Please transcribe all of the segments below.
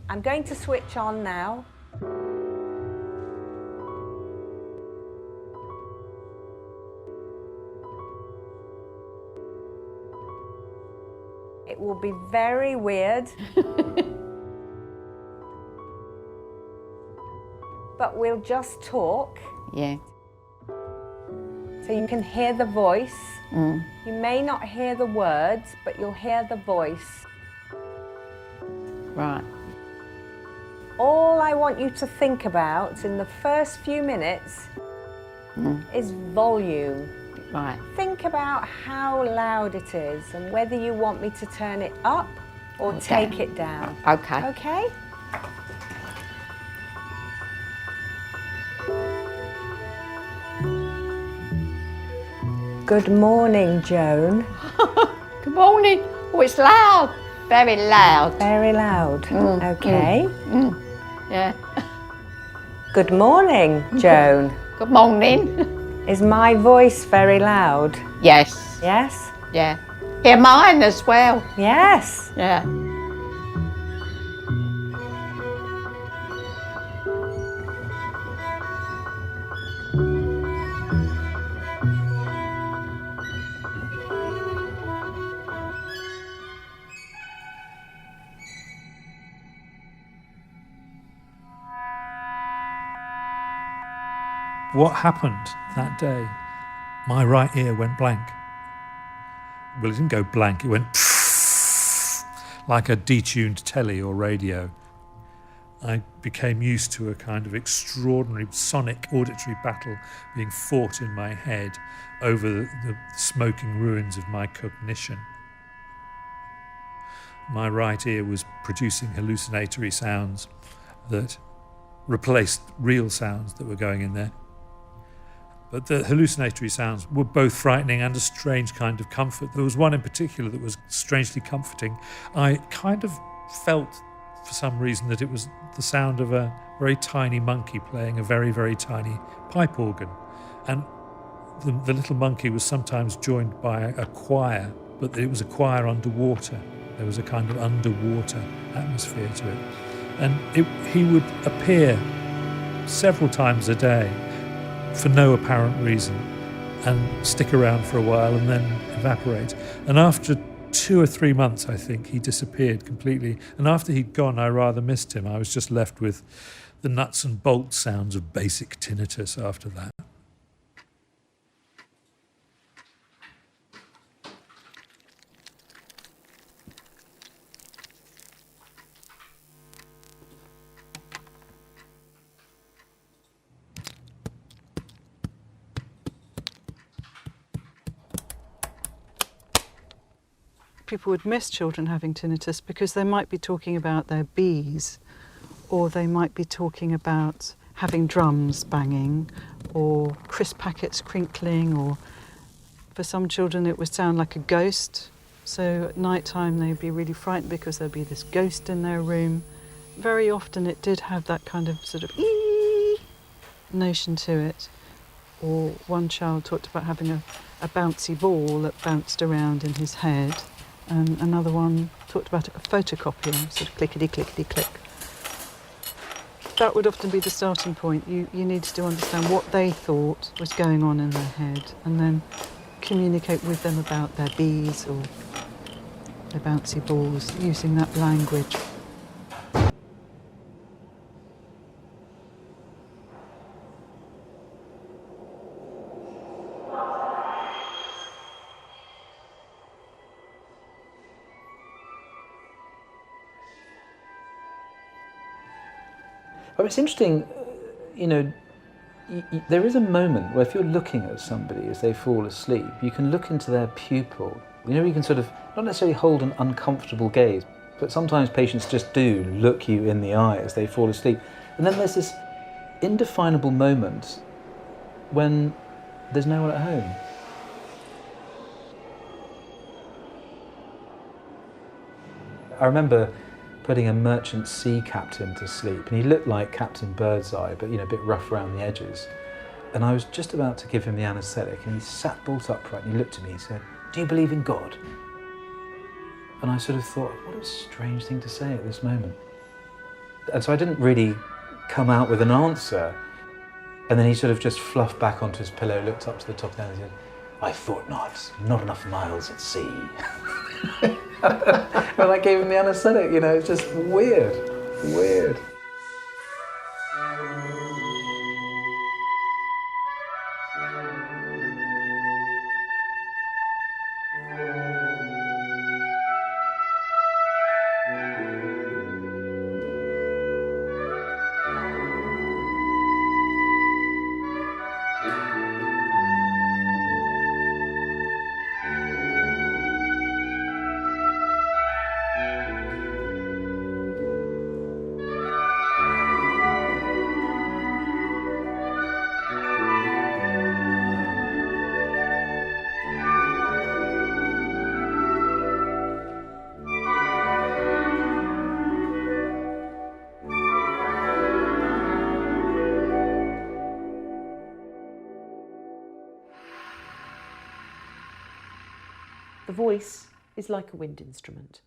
I'm going to switch on now. It will be very weird. But we'll just talk. Yeah. So you can hear the voice. Mm. You may not hear the words, but you'll hear the voice. Right. All I want you to think about in the first few minutes is volume. Right. Think about how loud it is and whether you want me to turn it up or take it down. Okay. Okay? Good morning, Joan. Good morning. Oh, it's loud. Very loud. Very loud. Okay. Yeah. Good morning, Joan. Good morning. Is my voice very loud? Yes. Yes? Yeah. Hear mine as well. Yes. Yeah. What happened that day? My right ear went blank. Well, it didn't go blank, it went like a detuned telly or radio. I became used to a kind of extraordinary sonic auditory battle being fought in my head over the smoking ruins of my cognition. My right ear was producing hallucinatory sounds that replaced real sounds that were going in there. But the hallucinatory sounds were both frightening and a strange kind of comfort. There was one in particular that was strangely comforting. I kind of felt, for some reason, that it was the sound of a very tiny monkey playing a very, very tiny pipe organ. And the little monkey was sometimes joined by a choir, but it was a choir underwater. There was a kind of underwater atmosphere to it. And he would appear several times a day for no apparent reason and stick around for a while and then evaporate. And after 2 or 3 months, I think, he disappeared completely. And after he'd gone, I rather missed him. I was just left with the nuts and bolts sounds of basic tinnitus after that. People would miss children having tinnitus because they might be talking about their bees, or they might be talking about having drums banging, or crisp packets crinkling, or for some children it would sound like a ghost. So at night time they'd be really frightened because there'd be this ghost in their room. Very often it did have that kind of sort of ee notion to it. Or one child talked about having a bouncy ball that bounced around in his head. And another one talked about a photocopier, sort of clickety-clickety-click. That would often be the starting point. You needed to understand what they thought was going on in their head and then communicate with them about their bees or their bouncy balls using that language. But it's interesting, you know, there is a moment where if you're looking at somebody as they fall asleep, you can look into their pupil. You know, you can sort of, not necessarily hold an uncomfortable gaze, but sometimes patients just do look you in the eye as they fall asleep. And then there's this indefinable moment when there's no one at home. I remember putting a merchant sea captain to sleep, and he looked like Captain Birdseye, but, you know, a bit rough around the edges. And I was just about to give him the anaesthetic, and he sat bolt upright and he looked at me and he said, "Do you believe in God?" And I sort of thought, what a strange thing to say at this moment. And so I didn't really come out with an answer. And then he sort of just fluffed back onto his pillow, looked up to the top of the and said, "I thought not enough miles at sea." And I gave him the anaesthetic, you know, it's just weird. The voice is like a wind instrument.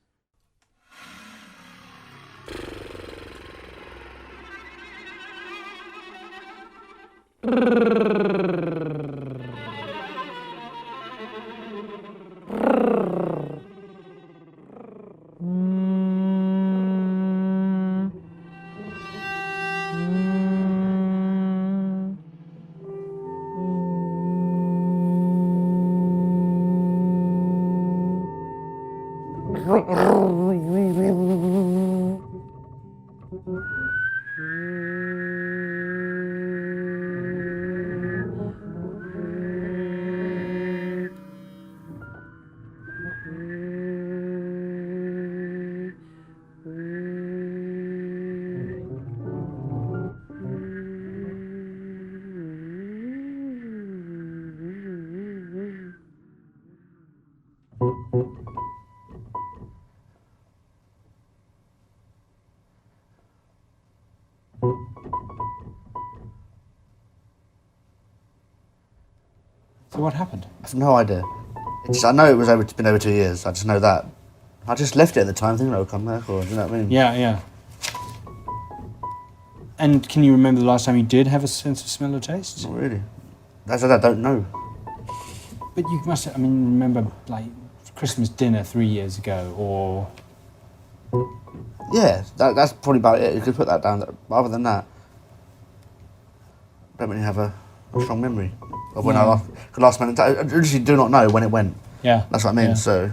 So what happened? I have no idea. I know it's been over 2 years. I just know that. I just left it at the time, thinking it would come back, or do you know what I mean? Yeah. And can you remember the last time you did have a sense of smell or taste? Not really. That's what I don't know. But you must, remember, like, Christmas dinner 3 years ago, or... Yeah, that's probably about it. You could put that down. Other than that, I don't really have a strong memory of when I last spent it. I literally do not know when it went. Yeah. That's what I mean, Yeah. so...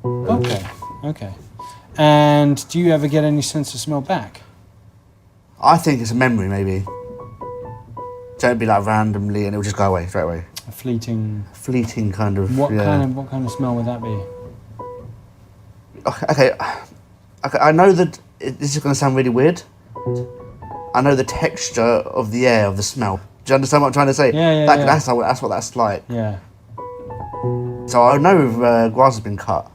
Yeah. Okay. And do you ever get any sense of smell back? I think it's a memory, maybe. So it'd be like randomly and it would just go away, straight away. A fleeting... Fleeting kind of, What yeah. kind of smell would that be? Okay, I know that this is going to sound really weird. I know the texture of the air, of the smell. Do you understand what I'm trying to say? Yeah. That's what that's like. Yeah. So I know if grass has been cut.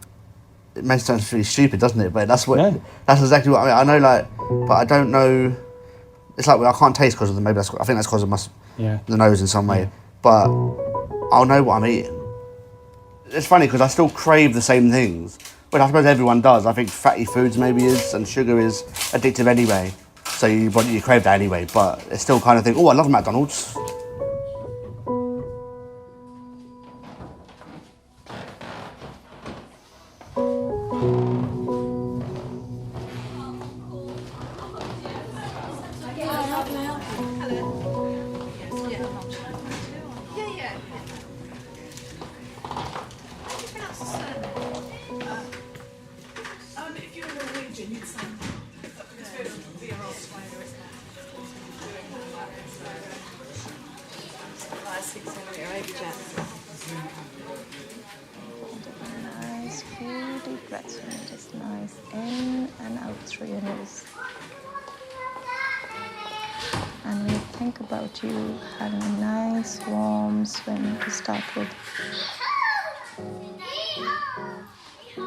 It may sound really stupid, doesn't it? But that's exactly what I mean. I know, like, but I don't know. It's like, well, I can't taste because of the, maybe I think that's because of the nose in some way. Yeah. But I'll know what I'm eating. It's funny because I still crave the same things. But I suppose everyone does. I think fatty foods maybe is, and sugar is addictive anyway. So you crave that anyway. But it's still kind of think, oh, I love McDonald's. Nice, few deep breaths, and just nice in and out through your nose. And we think about you having a nice warm swim to start with.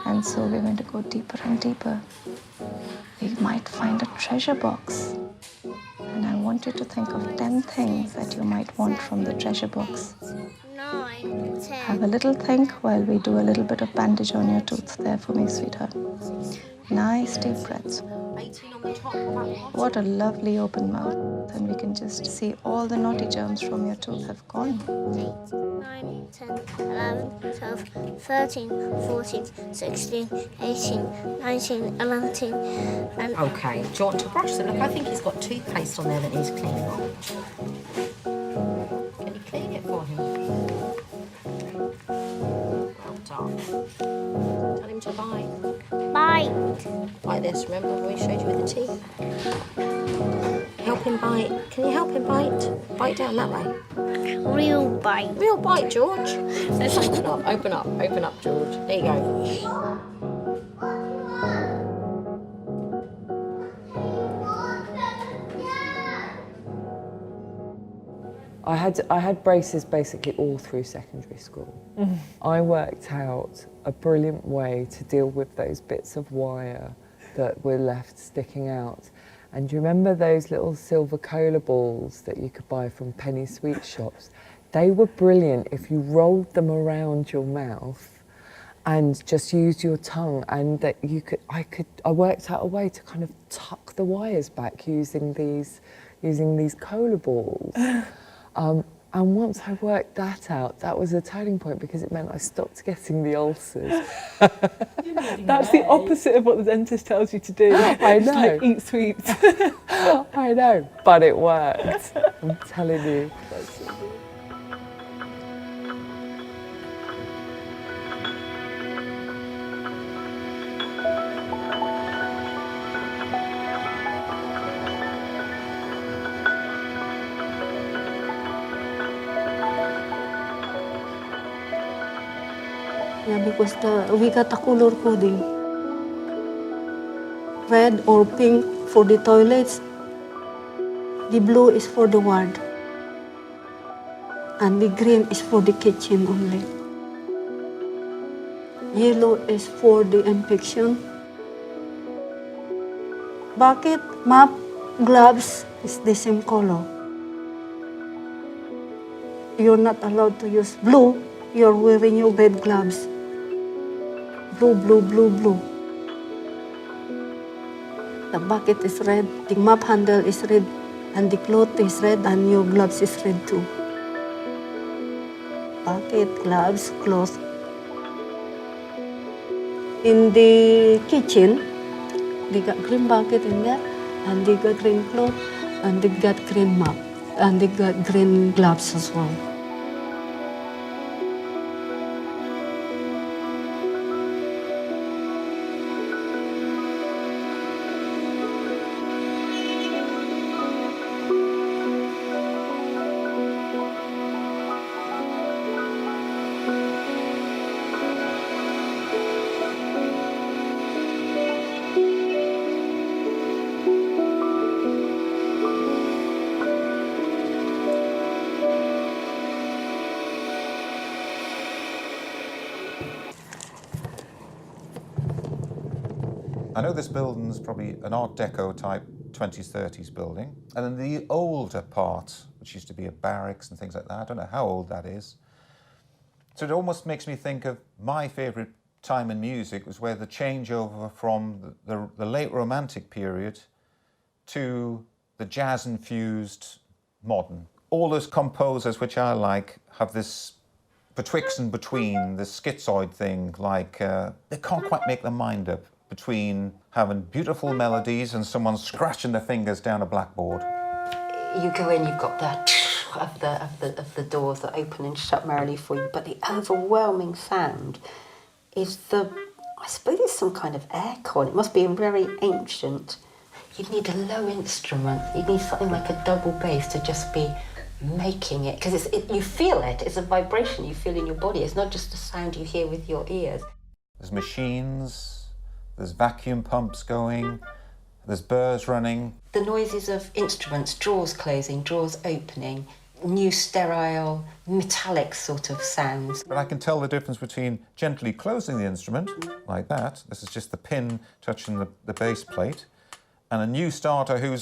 And so we're going to go deeper and deeper. We might find a treasure box. And I want you to think of 10 things that you might want from the treasure box. 9, 10. Have a little think while we do a little bit of bandage on your tooth there for me, sweetheart. Nice deep breaths. 18 on the top. What? What a lovely open mouth. And we can just see all the naughty germs from your tooth have gone. 8, 9, 10, 11, 12, 13, 14, 16, 18, 19, 19, and... Okay, do you want to brush them? Look, I think he's got toothpaste on there that needs cleaning off. Can you clean it for him? Well done. Tell him to bite. Bite. Like this, remember when we showed you with the teeth? Help him bite. Can you help him bite? Bite down that way. Real bite. Real bite, George. Let's open up, George. There you go. I had braces basically all through secondary school. I worked out a brilliant way to deal with those bits of wire that were left sticking out. And do you remember those little silver cola balls that you could buy from penny sweet shops? They were brilliant if you rolled them around your mouth and just used your tongue, and that I worked out a way to kind of tuck the wires back using these cola balls. And once I worked that out, that was a turning point because it meant I stopped getting the ulcers. That's the opposite of what the dentist tells you to do. I It's know. like, eat sweets. I know, but it worked. I'm telling you. Yeah, because we got a color coding. Red or pink for the toilets. The blue is for the ward. And the green is for the kitchen only. Yellow is for the infection. Bucket, mop, gloves is the same color. You're not allowed to use blue. You're wearing your bed gloves. Blue, blue, blue, blue. The bucket is red, the mop handle is red, and the cloth is red, and your gloves is red too. Bucket, gloves, cloth. In the kitchen, they got green bucket in there, and they got green cloth, and they got green mop, and they got green gloves as well. I know this building's probably an Art Deco type 20s, 30s building. And then the older part, which used to be a barracks and things like that, I don't know how old that is. So it almost makes me think of my favourite time in music was where the changeover from the late Romantic period to the jazz-infused modern. All those composers which I like have this betwixt and between, this schizoid thing, like they can't quite make their mind up between having beautiful melodies and someone scratching their fingers down a blackboard. You go in, you've got that of the doors that open and shut merrily for you, but the overwhelming sound is I suppose it's some kind of aircon. It must be very ancient. You'd need a low instrument. You'd need something like a double bass to just be making it, because you feel it. It's a vibration you feel in your body. It's not just a sound you hear with your ears. There's machines, there's vacuum pumps going, there's burrs running. The noises of instruments, drawers closing, drawers opening, new sterile, metallic sort of sounds. But I can tell the difference between gently closing the instrument, like that, this is just the pin touching the bass plate, and a new starter who's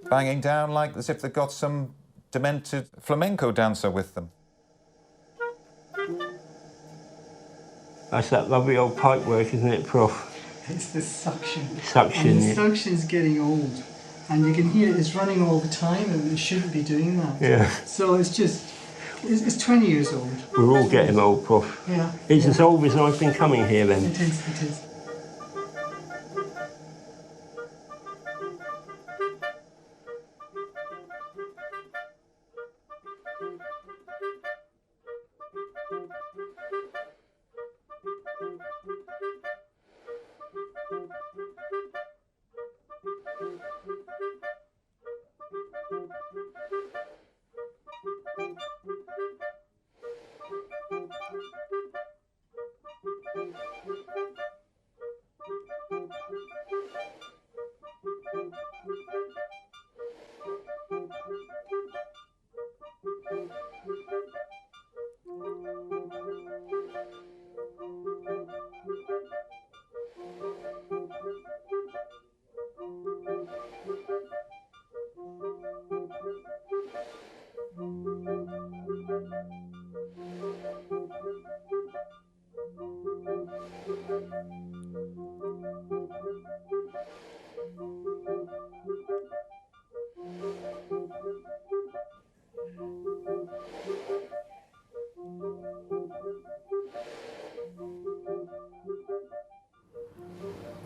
banging down like as if they've got some demented flamenco dancer with them. That's that lovely old pipe work, isn't it, Prof? It's the suction. Suction, And the yeah. suction's getting old. And you can hear it's running all the time and it shouldn't be doing that. Yeah. So it's just, it's 20 years old. We're all getting old, Prof. Yeah. It's as old as I've been coming here then. It is, it is.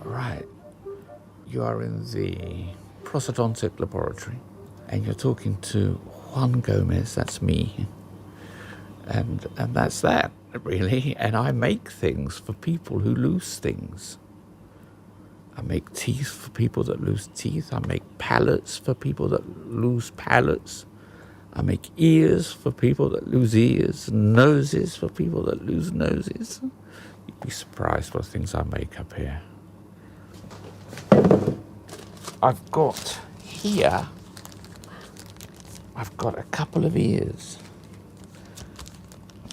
Right. You are in the prosthodontic laboratory and you're talking to Juan Gomez, that's me. And that's that, really. And I make things for people who lose things. I make teeth for people that lose teeth. I make palates for people that lose palates. I make ears for people that lose ears. Noses for people that lose noses. You'd be surprised what things I make up here. I've got here, I've got a couple of ears.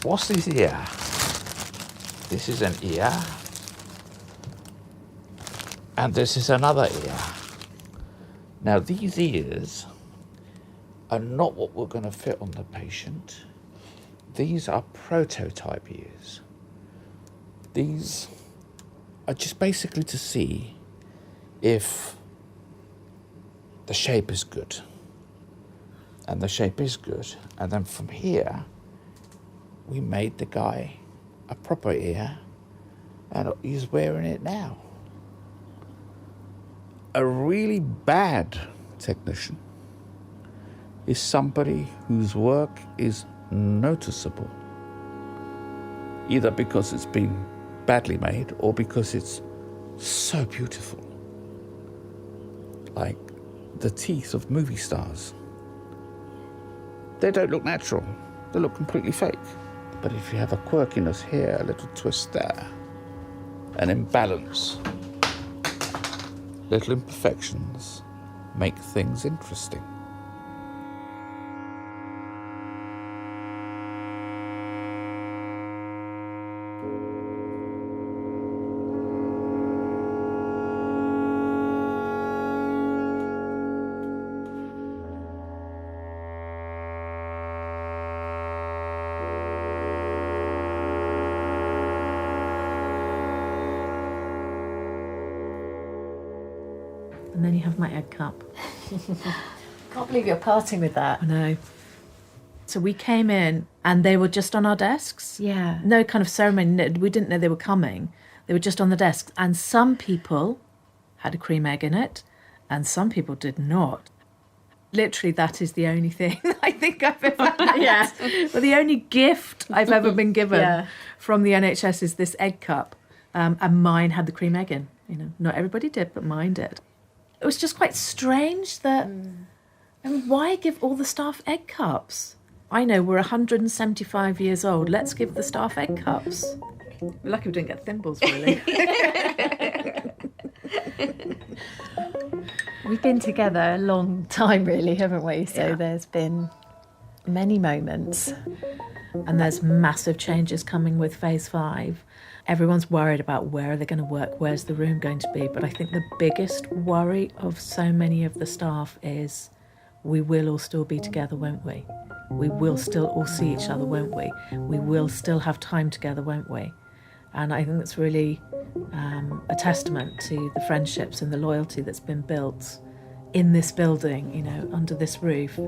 What's this ear? This is an ear. And this is another ear. Now these ears are not what we're going to fit on the patient. These are prototype ears. These are just basically to see if the shape is good. And the shape is good. And then from here, we made the guy a proper ear, and he's wearing it now. A really bad technician is somebody whose work is noticeable, either because it's been badly made or because it's so beautiful. Like the teeth of movie stars. They don't look natural, they look completely fake. But if you have a quirkiness here, a little twist there, an imbalance, little imperfections make things interesting. And then you have my egg cup. Can't believe you're parting with that. I know. So we came in and they were just on our desks. Yeah. No kind of ceremony. We didn't know they were coming. They were just on the desks. And some people had a cream egg in it and some people did not. Literally, that is the only thing I think I've ever had. Yeah. But the only gift I've ever been given Yeah. from the NHS is this egg cup. And mine had the cream egg in. You know, not everybody did, but mine did. It was just quite strange that, and why give all the staff egg cups? I know we're 175 years old. Let's give the staff egg cups. We're lucky we didn't get thimbles, really. We've been together a long time, really, haven't we? So there's been many moments. And there's massive changes coming with phase 5. Everyone's worried about where are they going to work, where's the room going to be. But I think the biggest worry of so many of the staff is we will all still be together, won't we? We will still all see each other, won't we? We will still have time together, won't we? And I think that's really a testament to the friendships and the loyalty that's been built in this building, you know, under this roof.